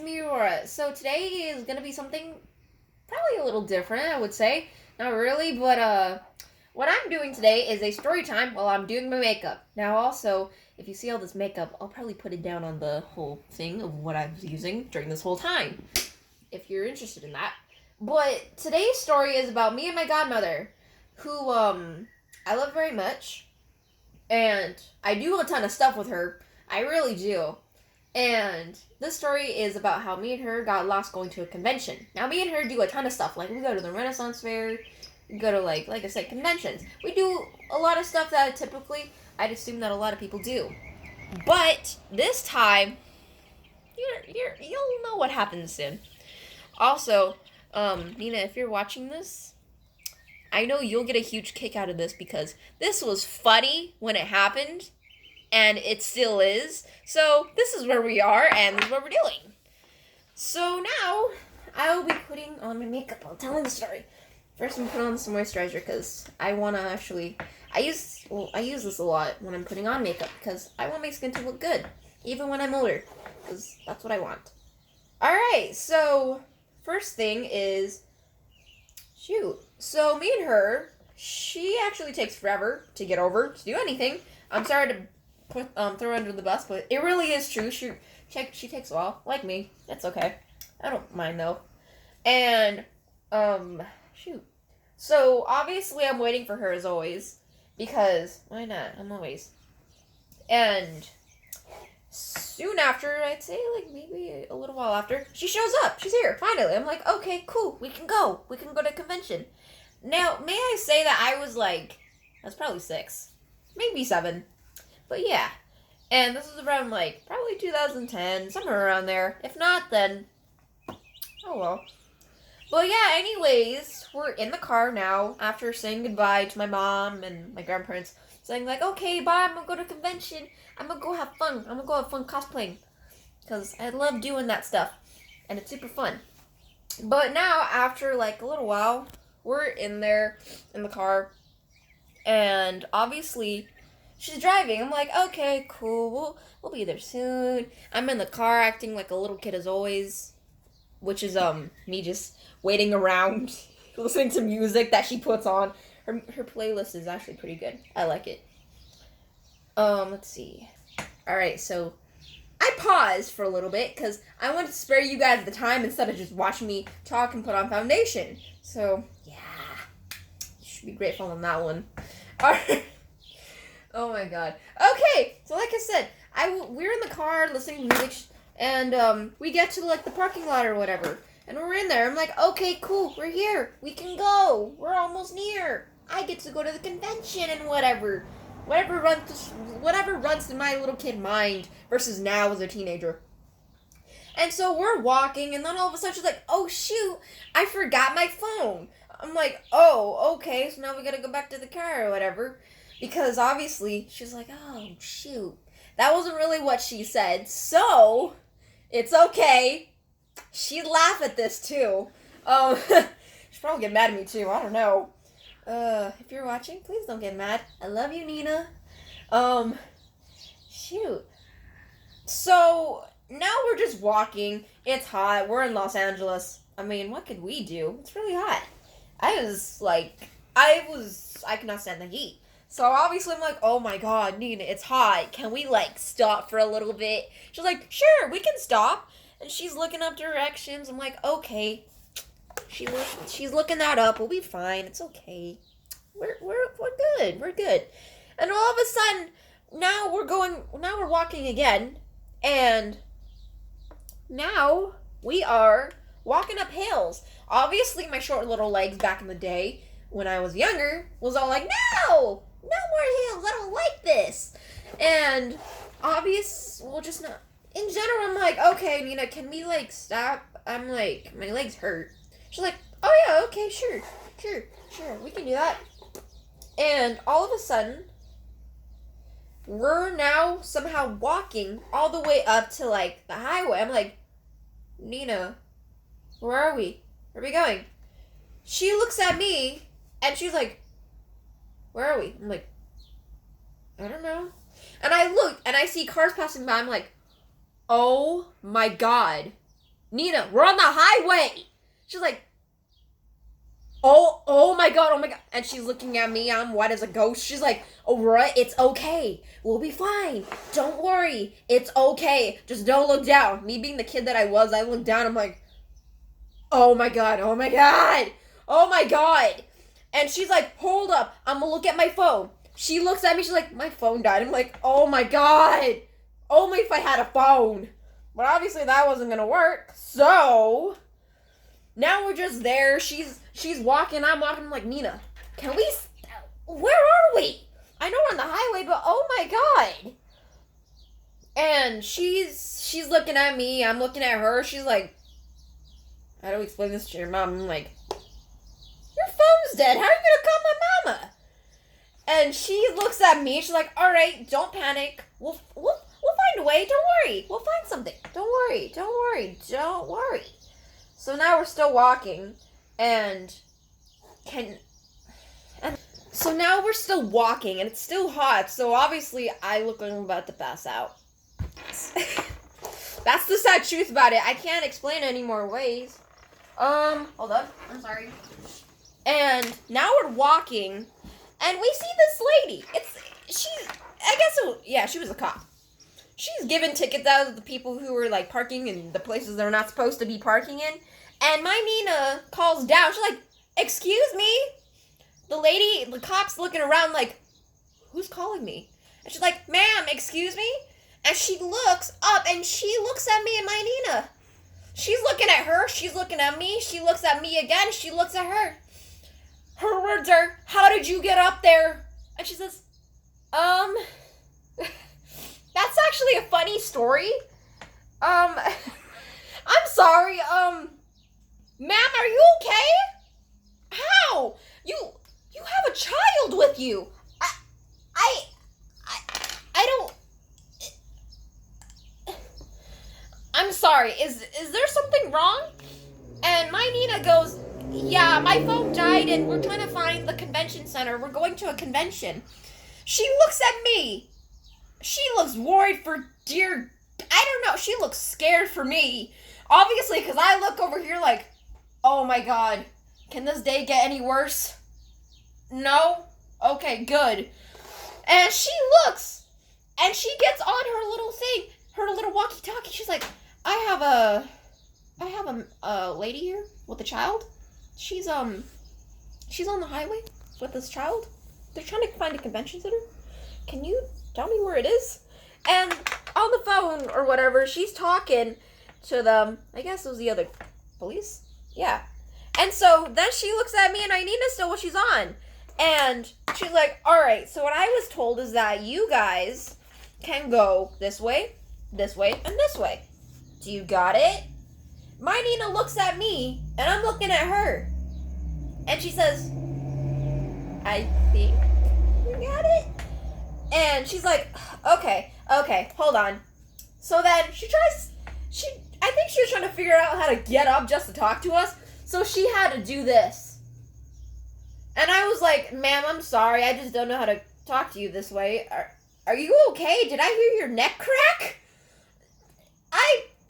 it's me, Aurora. So today is gonna be something probably a little different, I would say. Not really, but what I'm doing today is a story time while I'm doing my makeup. Now, also, if you see all this makeup, I'll probably put it down on the whole thing of what I was using during this whole time, if you're interested in that. But today's story is about me and my godmother, who I love very much, and I do a ton of stuff with her. I really do. And this story is about how me and her got lost going to a convention. Now, me and her do a ton of stuff. Like, we go to the Renaissance Fair. We go to, like I said, conventions. We do a lot of stuff that typically I'd assume that a lot of people do. But this time, you'll know what happens soon. Also, Nina, if you're watching this, I know you'll get a huge kick out of this because this was funny when it happened, and it still is. So this is where we are, and this is what we're doing. So now, I will be putting on my makeup while telling the story. First, I'm putting on some moisturizer because I want to actually... I use this a lot when I'm putting on makeup because I want my skin to look good, even when I'm older, because that's what I want. Alright, so first thing is... So me and her, she actually takes forever to get over, to do anything. I'm sorry to throw her under the bus, but it really is true. She takes a while, like me. That's okay. I don't mind though. And so obviously I'm waiting for her as always because why not? I'm always. And soon after, I'd say like maybe a little while after, she shows up. She's here finally. I'm like, okay, cool. We can go to the convention. Now, may I say that I was like, I was probably 6, maybe 7. But yeah, and this is around, like, probably 2010, somewhere around there. If not, then, oh well. But yeah, anyways, we're in the car now, after saying goodbye to my mom and my grandparents, saying like, okay, bye, I'm gonna go to convention, I'm gonna go have fun cosplaying, because I love doing that stuff, and it's super fun. But now, after, like, a little while, we're in there, in the car, and obviously... she's driving. I'm like, okay, cool. We'll be there soon. I'm in the car acting like a little kid as always, which is me just waiting around, listening to music that she puts on. Her playlist is actually pretty good. I like it. Let's see. All right, so I paused for a little bit because I wanted to spare you guys the time instead of just watching me talk and put on foundation. So yeah, you should be grateful on that one. All right. Oh my god. Okay, so like I said, we're in the car listening to music, and we get to like the parking lot or whatever, and we're in there. I'm like, okay, cool, we're here. We can go. We're almost near. I get to go to the convention and whatever runs in my little kid mind versus now as a teenager. And so we're walking, and then all of a sudden she's like, oh shoot, I forgot my phone. I'm like, oh, okay, so now we gotta go back to the car or whatever. Because obviously, she's like, oh, shoot. That wasn't really what she said, so it's okay. She'd laugh at this, too. She'd probably get mad at me, too. I don't know. If you're watching, please don't get mad. I love you, Nina. Shoot. So, now we're just walking. It's hot. We're in Los Angeles. I mean, what could we do? It's really hot. I could not stand the heat. So obviously I'm like, oh my god, Nina, it's hot. Can we like stop for a little bit? She's like, sure, we can stop. And she's looking up directions. I'm like, okay. She's looking that up. We'll be fine. It's okay. We're good. We're good. And all of a sudden, now we're walking again, and now we are walking up hills. Obviously, my short little legs back in the day when I was younger was all like, no more hills, I don't like this. And just not, in general, I'm like, okay, Nina, can we like stop? I'm like, my legs hurt. She's like, oh yeah, okay, sure, we can do that. And all of a sudden, we're now somehow walking all the way up to like the highway. I'm like, Nina, where are we? Where are we going? She looks at me and she's like, where are we? I'm like, I don't know. And I look and I see cars passing by. I'm like, oh my god. Nina, we're on the highway. She's like, oh my god, oh my god. And she's looking at me, I'm white as a ghost. She's like, Aurora, it's okay. We'll be fine. Don't worry. It's okay. Just don't look down. Me being the kid that I was, I looked down, I'm like, oh my god, oh my god, oh my god. And she's like, hold up, I'm gonna look at my phone. She looks at me, she's like, my phone died. I'm like, oh my god. Only if I had a phone. But obviously that wasn't gonna work. So now we're just there. She's walking, I'm walking. I'm like, Nina, can we? Where are we? I know we're on the highway, but oh my god. And she's looking at me. I'm looking at her. She's like, how do we explain this to your mom? I'm like, your phone's dead. How are you gonna call my mama? And she looks at me. She's like, all right, don't panic. We'll find a way. Don't worry. We'll find something. Don't worry. Don't worry. Don't worry. So now we're still walking, and so now we're still walking, and it's still hot. So obviously, I look like I'm about to pass out. That's the sad truth about it. I can't explain it any more ways. Hold up. I'm sorry. And now we're walking, and we see this lady. She was a cop. She's giving tickets out to the people who were, like, parking in the places they're not supposed to be parking in. And my Nina calls down. She's like, excuse me? The cop's looking around like, who's calling me? And she's like, ma'am, excuse me? And she looks up, and she looks at me and my Nina. She's looking at her. She's looking at me. She looks at me again. She looks at her. Her words are, how did you get up there? And she says, that's actually a funny story. I'm sorry, ma'am, are you okay? How? You have a child with you. I don't... I'm sorry, is there something wrong? And my Nina goes, yeah, my phone died and we're trying to find the convention center. We're going to a convention. She looks at me. She looks worried for dear... I don't know. She looks scared for me. Obviously, because I look over here like, oh my god, can this day get any worse? No? Okay, good. And she looks, and she gets on her little thing, her little walkie-talkie. She's like, I have a lady here with a child. She's on the highway with this child. They're trying to find a convention center. Can you tell me where it is? And on the phone or whatever, she's talking to them. I guess it was the other police. Yeah. And so then she looks at me and I need to know what she's on. And she's like, all right, so what I was told is that you guys can go this way, and this way. Do you got it? My Nina looks at me and I'm looking at her. And she says, I think you got it. And she's like, okay, hold on. So then I think she was trying to figure out how to get up just to talk to us. So she had to do this. And I was like, ma'am, I'm sorry. I just don't know how to talk to you this way. Are you okay? Did I hear your neck crack?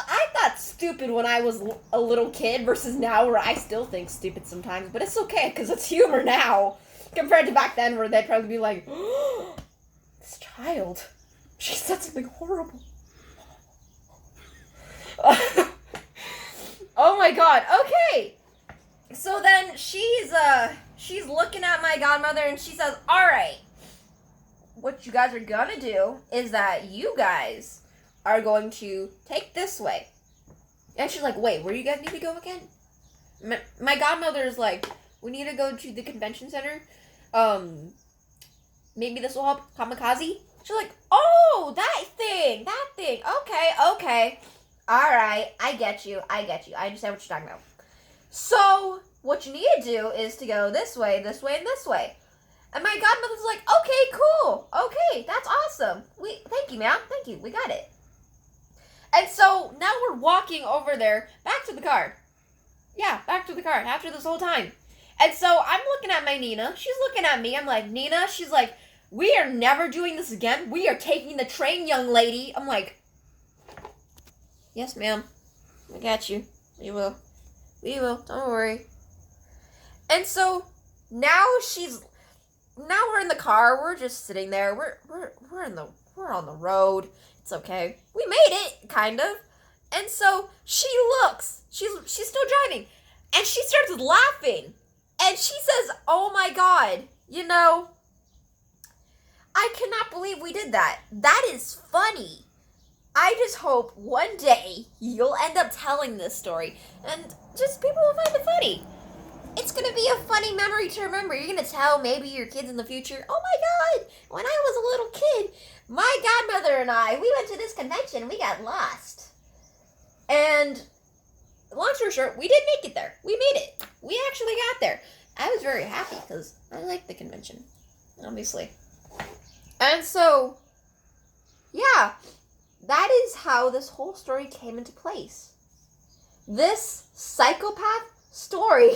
I thought stupid when I was a little kid versus now where I still think stupid sometimes. But it's okay because it's humor now compared to back then where they'd probably be like, oh, this child, she said something horrible. Oh my god. Okay. So then she's looking at my godmother and she says, all right, what you guys are gonna do is that you guys are going to take this way. And she's like, wait, where do you guys need to go again? My godmother's like, we need to go to the convention center. Maybe this will help. Kamikaze? She's like, oh, that thing. Okay. All right, I get you. I understand what you're talking about. So, what you need to do is to go this way, and this way. And my godmother's like, okay, cool. Okay, that's awesome. Thank you, ma'am. Thank you. We got it. And so, now we're walking over there, back to the car. Yeah, back to the car, after this whole time. And so, I'm looking at my Nina. She's looking at me. I'm like, Nina? She's like, we are never doing this again. We are taking the train, young lady. I'm like, yes, ma'am. I got you. We will. We will. Don't worry. And so now we're in the car. We're just sitting there. We're on the road. It's okay. We made it, kind of. And so she looks. She's still driving, and she starts laughing, and she says, "Oh my God, I cannot believe we did that. That is funny. I just hope one day you'll end up telling this story, and just people will find it funny. It's gonna be a funny memory to remember. You're gonna tell maybe your kids in the future, oh my God, when I was a little kid, my godmother and I, we went to this convention and we got lost." And long story short, we did make it there. We made it. We actually got there. I was very happy because I liked the convention, obviously. And so, yeah, that is how this whole story came into place. This psychopath story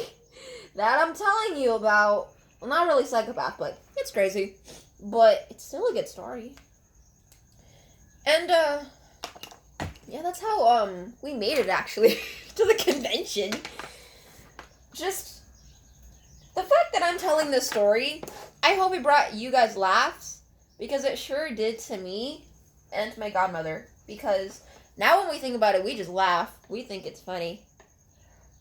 that I'm telling you about, well, not really psychopath, but it's crazy, but it's still a good story. And, yeah, that's how, we made it, actually, to the convention. Just, the fact that I'm telling this story, I hope it brought you guys laughs, because it sure did to me and to my godmother, because now when we think about it, we just laugh. We think it's funny.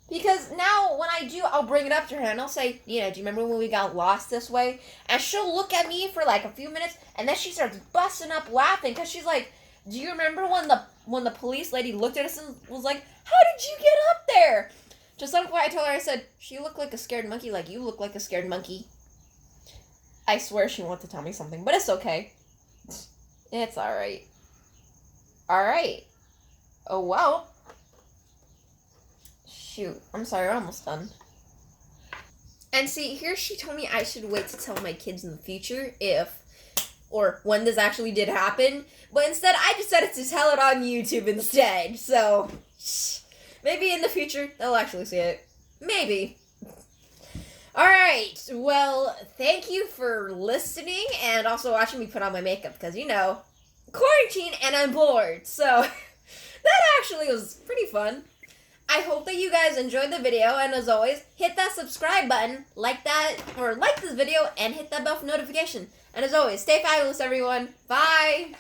Because now when I do, I'll bring it up to her and I'll say, do you remember when we got lost this way? And she'll look at me for like a few minutes, and then she starts busting up laughing, because she's like, do you remember when the police lady looked at us and was like, how did you get up there? To some point I told her, I said, she looked like a scared monkey, like you look like a scared monkey. I swear she wanted to tell me something, but it's okay. It's alright. Alright. Oh, well. Shoot. I'm sorry, we're almost done. And see, here she told me I should wait to tell my kids in the future or when this actually did happen. But instead, I decided to tell it on YouTube instead. So, maybe in the future, they'll actually see it. Maybe. Alright, well, thank you for listening and also watching me put on my makeup, because, quarantine and I'm bored, so that actually was pretty fun. I hope that you guys enjoyed the video, and as always, hit that subscribe button, like this video, and hit that bell for notification. And as always, stay fabulous, everyone. Bye!